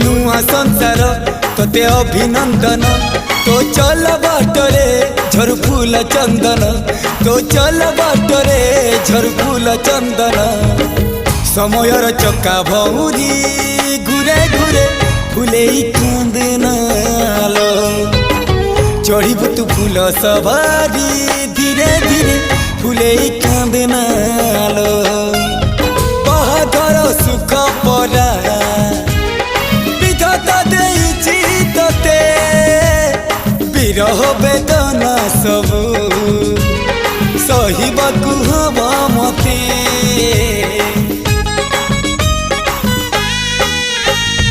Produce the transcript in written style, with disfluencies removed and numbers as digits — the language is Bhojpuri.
नुआ संसार तोते अभिनंदन तो चल बाटरे झरफुल चंदन तो चल बाटरे झरफुल चंदन समयर चक्का भौरी घुरे घुरे फुले कांदनालो चढ़ीबु तू फूल सवारी धीरे धीरे फुले कांदनालो बाहादर सुख परा विरह वेदना सबू सहिबाकु हब